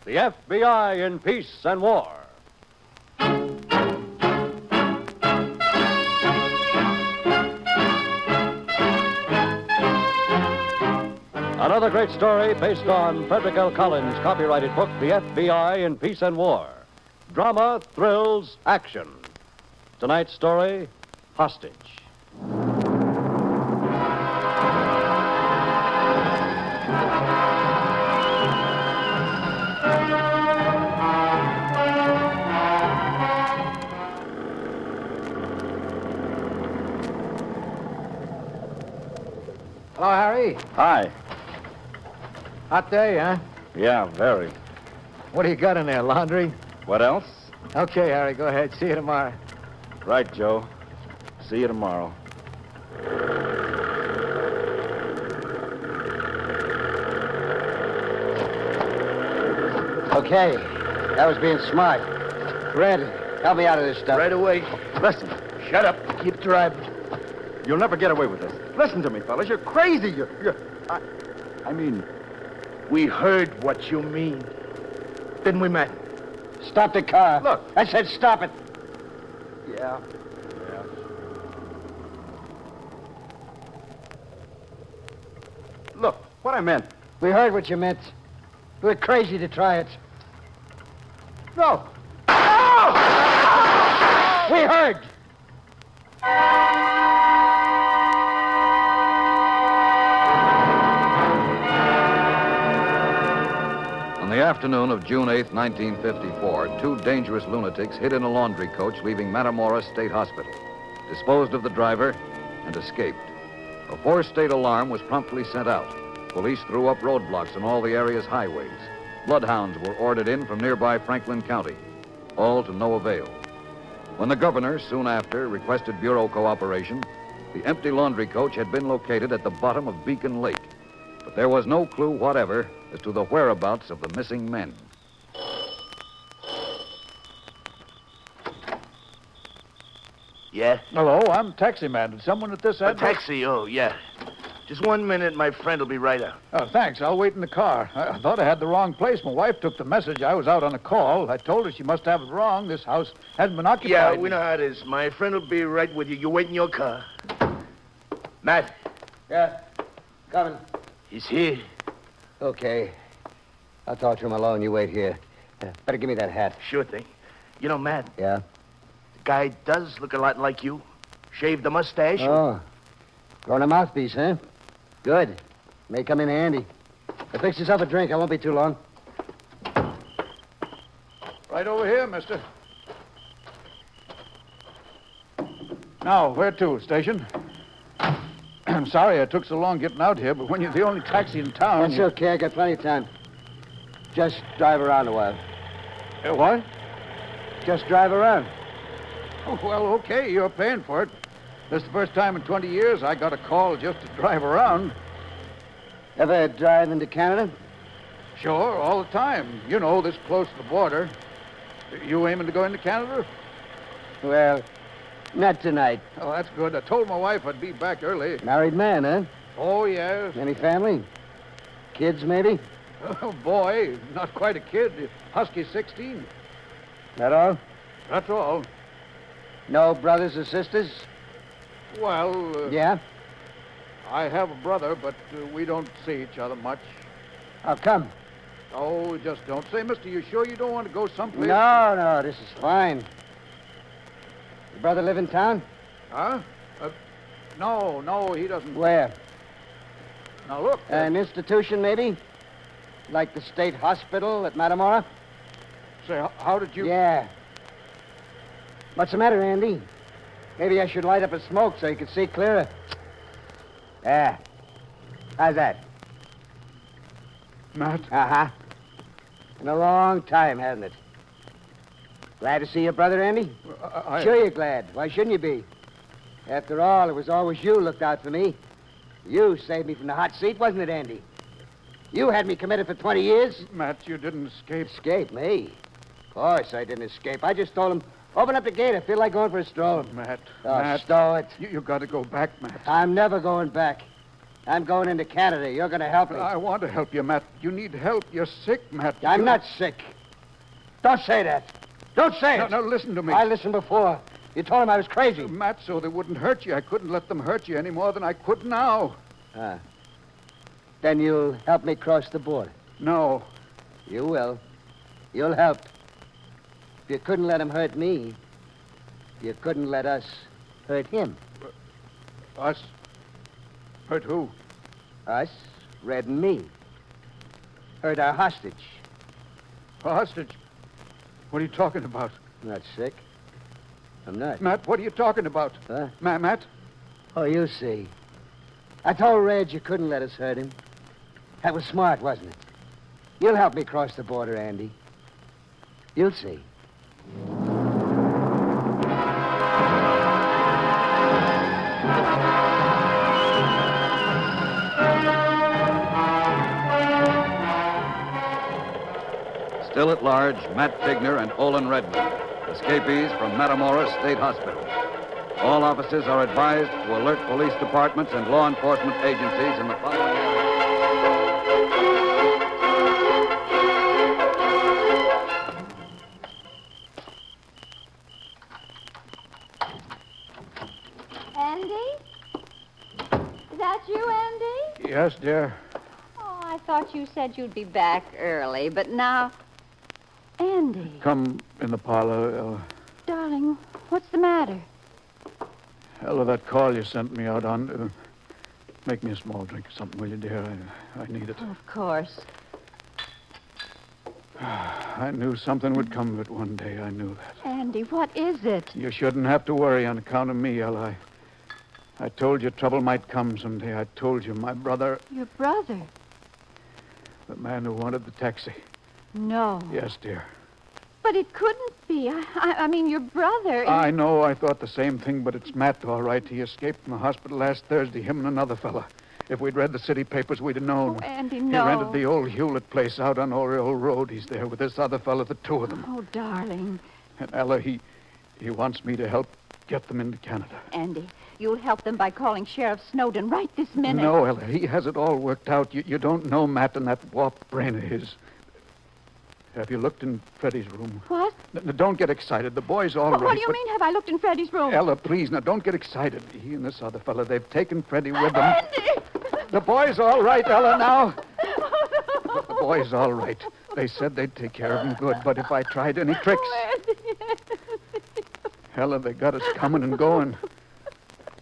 The FBI in Peace and War. Another great story based on Frederick L. Collins' copyrighted book, The FBI in Peace and War. Drama, thrills, action. Tonight's story, Hostage. Hello, Harry. Hi. Hot day, huh? Yeah, very. What do you got in there, laundry? What else? Okay, Harry, go ahead. See you tomorrow. Right, Joe. See you tomorrow. Okay, that was being smart. Red, help me out of this stuff. Right away. Listen, Shut up. Keep driving. you'll never get away with this. Listen to me, fellas. You're crazy. I mean, We heard what you mean. Didn't we, Matt? Stop the car. Look. I said stop it. yeah. Look, what I meant. We heard what you meant. We're crazy to try it. No. We heard. On the afternoon of June 8, 1954, two dangerous lunatics hid in a laundry coach leaving Matamora State Hospital, disposed of the driver, and escaped. A four-state alarm was promptly sent out. Police threw up roadblocks on all the area's highways. Bloodhounds were ordered in from nearby Franklin County, all to no avail. When the governor, soon after, requested Bureau cooperation, the empty laundry coach had been located at the bottom of Beacon Lake. But there was no clue whatever as to the whereabouts of the missing men. Yeah? Hello, I'm taxi man. Did someone at this A address? taxi, oh, yeah. Just 1 minute, my friend will be right out. Oh, thanks. I'll wait in the car. I thought I had the wrong place. My wife took the message. I was out on a call. I told her she must have it wrong. This house hadn't been occupied. Yeah, we know how it is. My friend will be right with you. You wait in your car. Matt, Yeah, coming. he's here. Okay. I'll talk to him alone. You wait here. Better give me that hat. Sure thing. You know, Matt, Yeah? the guy does look a lot like you. Shaved the mustache. Oh. Grown a mouthpiece, huh? Good. May come in handy. Fix yourself a drink. I won't be too long. Right over here, mister. Now, where to, station? I'm sorry I took so long getting out here, but when you're the only taxi in town... That's okay. I got plenty of time. Just drive around a while. What? Just drive around. Oh, well, okay. You're paying for it. This is the first time in 20 years I got a call just to drive around. Ever drive into Canada? Sure, all the time. You know, this close to the border. You aiming to go into Canada? Well, not tonight. Oh, that's good. I told my wife I'd be back early. Married man, huh? Oh, yes. Any family? Kids, maybe? Oh, boy, not quite a kid. Husky 16. That all? That's all. No brothers or sisters? Well, Yeah? I have a brother, but we don't see each other much. How come? Oh, just don't. Say, mister, you sure you don't want to go someplace? No, this is fine. Your brother live in town? Huh? No, he doesn't. Where? Now, look. An institution, maybe? Like the state hospital at Matamora? Say, how did you... Yeah. What's the matter, Andy? Maybe I should light up a smoke so you can see clearer. Yeah. How's that? Matt? Uh-huh. In a long time, hasn't it? Glad to see your brother, Andy? Sure you're glad. Why shouldn't you be? After all, it was always you looked out for me. You saved me from the hot seat, wasn't it, Andy? You had me committed for 20 years. Matt, you didn't escape. Escape me? Of course I didn't escape. I just told him, open up the gate. I feel like going for a stroll. Matt, Oh, Matt. stow it. You got to go back, Matt. I'm never going back. I'm going into Canada. You're going to help me. I want to help you, Matt. You need help. You're sick, Matt. I'm not sick. Don't say that. Don't say it. No, listen to me. I listened before. You told him I was crazy. Matt, so they wouldn't hurt you. I couldn't let them hurt you any more than I could now. Then you'll help me cross the border. No. You will. You'll help. If you couldn't let him hurt me, you couldn't let us hurt him. Us? Hurt who? Us, Red and me. Hurt our hostage. A hostage? What are you talking about? I'm not sick. I'm not. Matt, what are you talking about? Huh? Matt? Oh, you see. I told Red you couldn't let us hurt him. That was smart, wasn't it? You'll help me cross the border, Andy. You'll see. Still at large, Matt Tigner and Olin Redmond, escapees from Matamoros State Hospital. All officers are advised to alert police departments and law enforcement agencies in the following areas. Andy? Is that you, Andy? Yes, dear. Oh, I thought you said you'd be back early, but now... Andy. Come in the parlor. Darling, what's the matter? Ella, that call you sent me out on. Make me a small drink of something, will you, dear? I need it. Oh, of course. I knew something would come of it one day. I knew that. Andy, what is it? You shouldn't have to worry on account of me, Ella. I told you trouble might come someday. I told you my brother, Your brother? the man who wanted the taxi. No. Yes, dear. But it couldn't be. I mean, your brother... I know. I thought the same thing, but it's Matt, all right. He escaped from the hospital last Thursday, him and another fella. If we'd read the city papers, we'd have known. Oh, Andy, no. He rented the old Hewlett place out on Oriole Road. He's there with this other fella, the two of them. Oh, darling. And Ella, he wants me to help get them into Canada. Andy, you'll help them by calling Sheriff Snowden right this minute. No, Ella, he has it all worked out. You don't know Matt and that warped brain of his. Have you looked in Freddie's room? What? Don't get excited. The boy's all right. What do you mean, have I looked in Freddie's room? Ella, please, now, don't get excited. He and this other fella, they've taken Freddie with them. Andy! The boy's all right, Ella, now. The boy's all right. They said they'd take care of him good, but if I tried any tricks... Oh, Andy. Ella, they got us coming and going.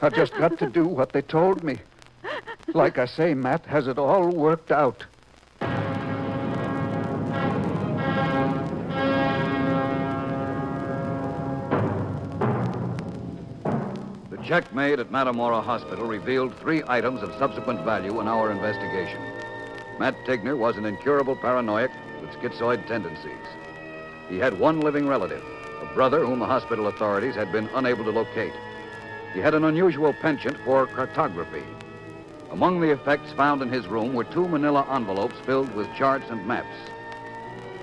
I've just got to do what they told me. Like I say, Matt has it all worked out. The check made at Matamora Hospital revealed 3 items of subsequent value in our investigation. Matt Tigner was an incurable paranoiac with schizoid tendencies. He had one living relative, a brother whom the hospital authorities had been unable to locate. He had an unusual penchant for cartography. Among the effects found in his room were 2 manila envelopes filled with charts and maps.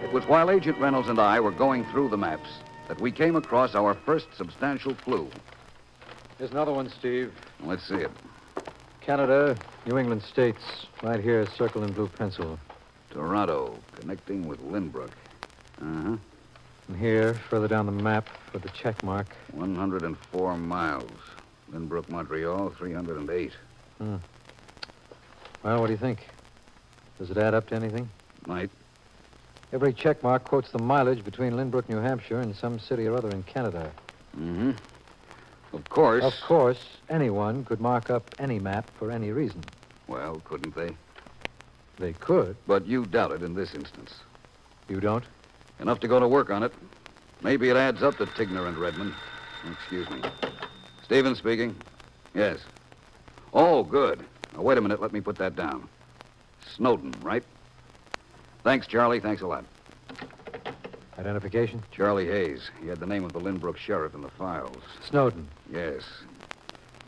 It was while Agent Reynolds and I were going through the maps that we came across our first substantial clue. Here's another one, Steve. Let's see it. Canada, New England states. Right here, circled in blue pencil. Toronto, connecting with Lynbrook. Uh-huh. And here, further down the map, for the check mark. 104 miles. Lynbrook, Montreal, 308. Well, what do you think? Does it add up to anything? Might. Every check mark quotes the mileage between Lynbrook, New Hampshire, and some city or other in Canada. Mm-hmm. Of course. Of course, anyone could mark up any map for any reason. Well, couldn't they? They could. But you doubt it in this instance. You don't? Enough to go to work on it. Maybe it adds up to Tigner and Redmond. Excuse me. Stevens speaking. Yes. Oh, good. Now, wait a minute. Let me put that down. Snowden, right? Thanks, Charlie. Thanks a lot. Identification? Charlie Hayes. He had the name of the Lynbrook sheriff in the files. Snowden. Yes.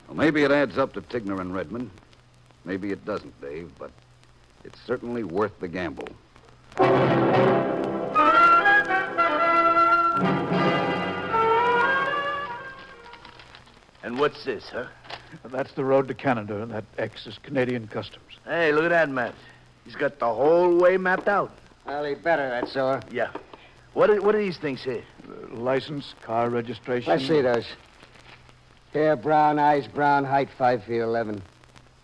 Well, maybe it adds up to Tigner and Redmond. Maybe it doesn't, Dave, but it's certainly worth the gamble. And what's this, huh? That's the road to Canada. That X is Canadian Customs. Hey, look at that, Matt. He's got the whole way mapped out. Well, he better, that's all. Yeah. What are these things here? License, car registration. Let's see those. Hair brown, eyes brown, height 5 feet 11.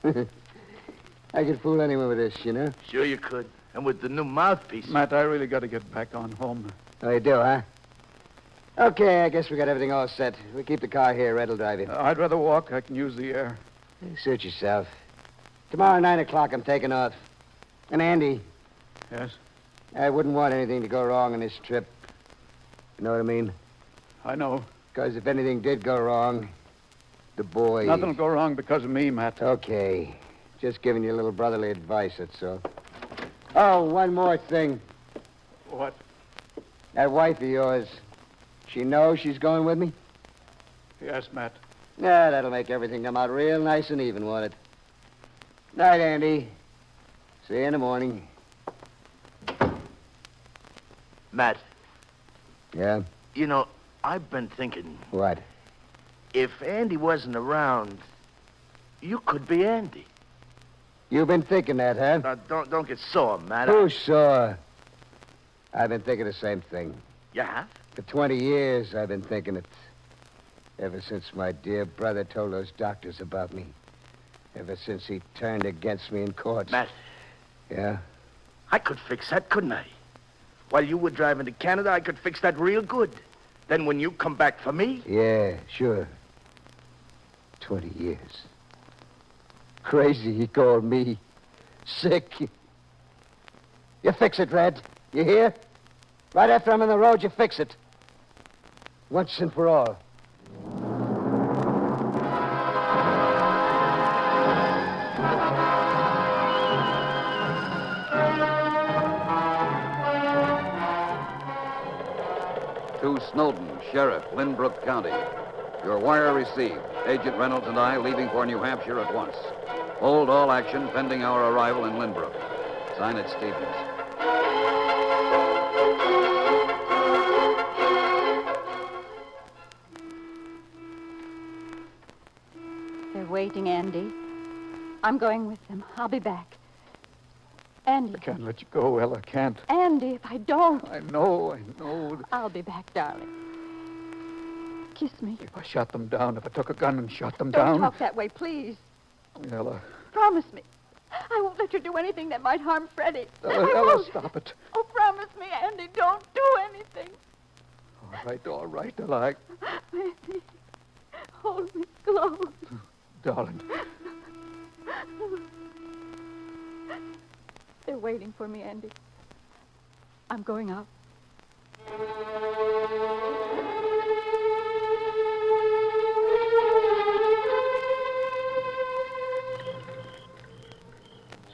I could fool anyone with this, you know? Sure you could. And with the new mouthpiece. Matt, I really got to get back on home. Oh, you do, huh? Okay, I guess we got everything all set. We'll keep the car here. Red will drive you. I'd rather walk. I can use the air. Suit yourself. Tomorrow, 9 o'clock, I'm taking off. And Andy, Yes? I wouldn't want anything to go wrong on this trip. You know what I mean? I know. Because if anything did go wrong, the boy... Nothing will go wrong because of me, Matt. Okay. Just giving you a little brotherly advice, that's all. Oh, one more thing. What? That wife of yours, she knows she's going with me? Yes, Matt. Yeah, that'll make everything come out real nice and even, won't it? Night, Andy. See you in the morning. Matt, Yeah? you know, I've been thinking, What? if Andy wasn't around, you could be Andy. You've been thinking that, huh? Now, don't get sore, Matt. Who saw? I've been thinking the same thing. You have? For 20 years, I've been thinking it. Ever since my dear brother told those doctors about me. Ever since he turned against me in court. Matt, Yeah? I could fix that, couldn't I? While you were driving to Canada, I could fix that real good. Then when you come back for me... Yeah, sure. 20 years. Crazy, he called me. Sick. You fix it, Red. You hear? Right after I'm on the road, you fix it. Once and for all. To Snowden, Sheriff, Lynbrook County. Your wire received. Agent Reynolds and I leaving for New Hampshire at once. Hold all action pending our arrival in Lynbrook. Sign it, Stevens. They're waiting, Andy. I'm going with them. I'll be back. Andy. I can't let you go, Ella. I can't. Andy, if I don't, I know. I'll be back, darling. Kiss me. If I shot them down, if I took a gun and shot them Don't down... talk that way, please. Ella. Promise me. I won't let you do anything that might harm Freddie. I Ella, won't. stop it. Oh, promise me, Andy. Don't do anything. All right, Ella. Andy, hold me close. Darling. They're waiting for me, Andy. I'm going out.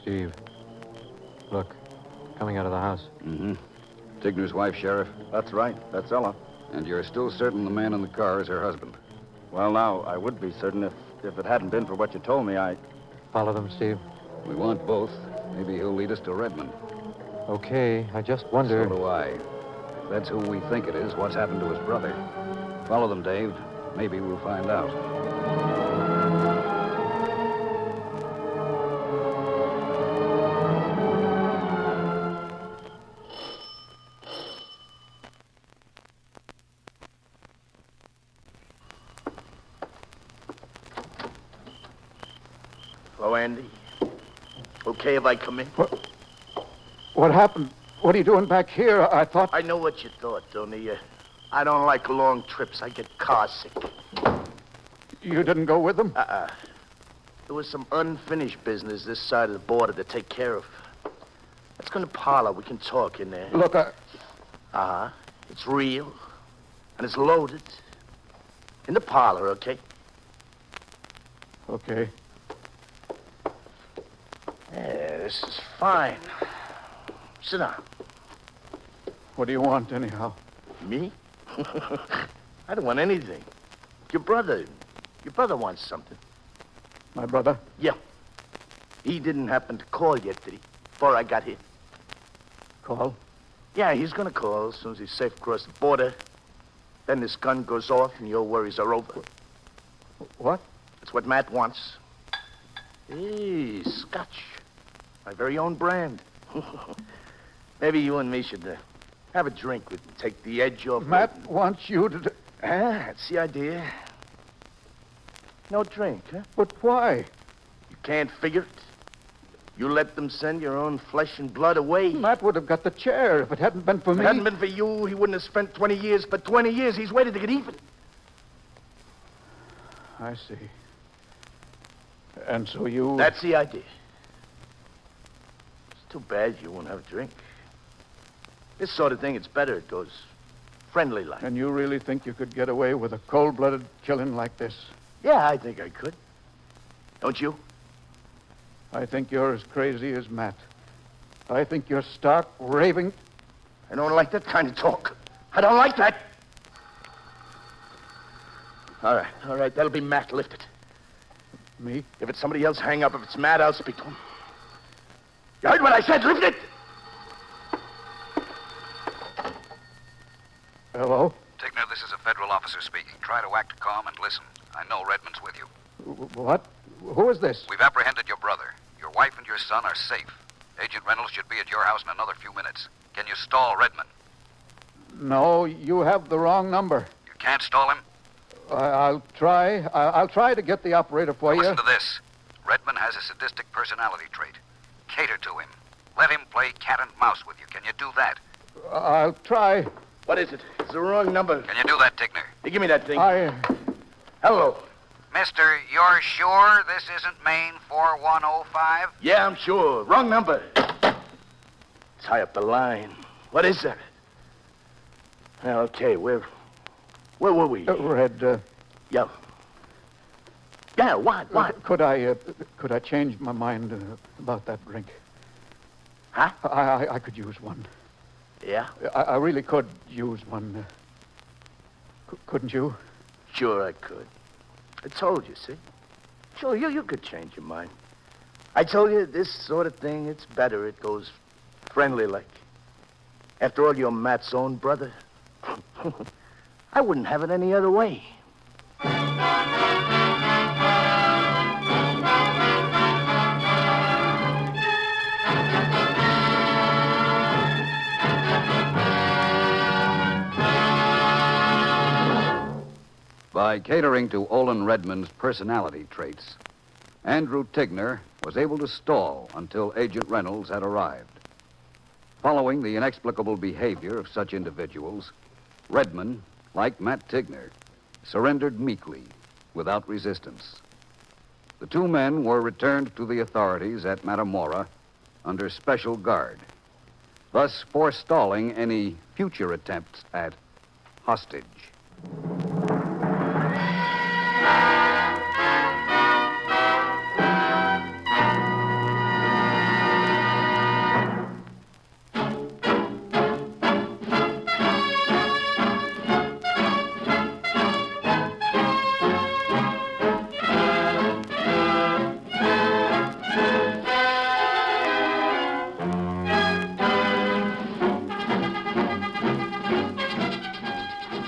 Steve, look, coming out of the house. Mm-hmm. Tigner's wife, Sheriff. That's right. That's Ella. And you're still certain the man in the car is her husband? Well, now, I would be certain if it hadn't been for what you told me, Follow them, Steve. We want both. Maybe he'll lead us to Redmond. Okay, I just wonder... So do I. If that's who we think it is, what's happened to his brother? Follow them, Dave. Maybe we'll find out. Hello, Andy. Okay if I come in? What happened? What are you doing back here? I thought... I know what you thought, Tony. I don't like long trips. I get car sick. You didn't go with them? There was some unfinished business this side of the border to take care of. Let's go to the parlor. We can talk in there. Look, Uh-huh. It's real. And it's loaded. In the parlor, okay? Okay. Yeah, this is fine. Sit down. What do you want, anyhow? Me? I don't want anything. Your brother wants something. My brother? Yeah. He didn't happen to call yet, did he? Before I got here. Call? Yeah, he's gonna call as soon as he's safe across the border. Then this gun goes off and your worries are over. What? That's what Matt wants. Hey, Scotch. My very own brand. Maybe you and me should have a drink with take the edge off. Matt wants you to... That's the idea. No drink, huh? But why? You can't figure it. You let them send your own flesh and blood away. Matt would have got the chair if it hadn't been for If me. it hadn't been for you, he wouldn't have spent 20 years. But 20 years, he's waited to get even. I see. And so you... That's the idea. It's too bad you won't have a drink. This sort of thing, it's better. It goes friendly like. And you really think you could get away with a cold-blooded killing like this? Yeah, I think I could. Don't you? I think you're as crazy as Matt. I think you're stark raving. I don't like that kind of talk. I don't like that. All right. That'll be Matt. Lift it. Me? If it's somebody else, hang up. If it's Matt, I'll speak to him. You heard what I said. Lift it. Hello? Tigner, this is a federal officer speaking. Try to act calm and listen. I know Redmond's with you. What? Who is this? We've apprehended your brother. Your wife and your son are safe. Agent Reynolds should be at your house in another few minutes. Can you stall Redmond? No, you have the wrong number. You can't stall him? I'll try. I'll try to get the operator for you. Listen to this. Redmond has a sadistic personality trait. Cater to him. Let him play cat and mouse with you. Can you do that? I'll try. What is it? It's the wrong number. Can you do that, Tigner? Hey, give me that thing. Hello. Mister, you're sure this isn't Maine 4105? Yeah, I'm sure. Wrong number. Tie up the line. What is that? Well, okay, where were we? Red, Yeah. Yeah, what? Could I change my mind about that drink? Huh? I could use one. Yeah? I really could use one. Couldn't you? Sure I could. I told you, see? Sure, you could change your mind. I told you, this sort of thing, it's better. It goes friendly like. After all, you're Matt's own brother. I wouldn't have it any other way. By catering to Olin Redmond's personality traits, Andrew Tigner was able to stall until Agent Reynolds had arrived. Following the inexplicable behavior of such individuals, Redmond, like Matt Tigner, surrendered meekly, without resistance. The two men were returned to the authorities at Matamora under special guard, thus forestalling any future attempts at hostage.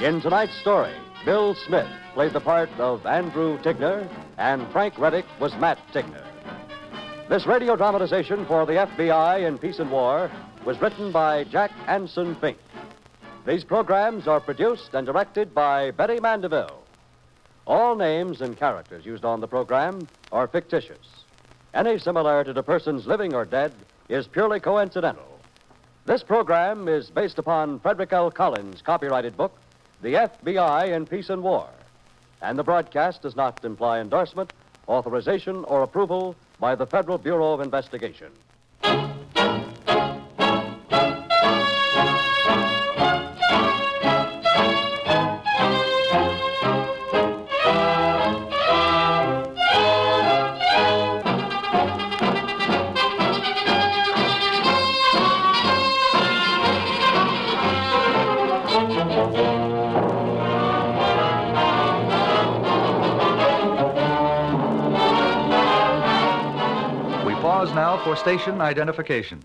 In tonight's story, Bill Smith played the part of Andrew Tigner, and Frank Reddick was Matt Tigner. This radio dramatization for the FBI in Peace and War was written by Jack Anson Fink. These programs are produced and directed by Betty Mandeville. All names and characters used on the program are fictitious. Any similarity to persons living or dead is purely coincidental. This program is based upon Frederick L. Collins' copyrighted book, The FBI in Peace and War, and the broadcast does not imply endorsement, authorization, or approval by the Federal Bureau of Investigation. Pause now for station identification.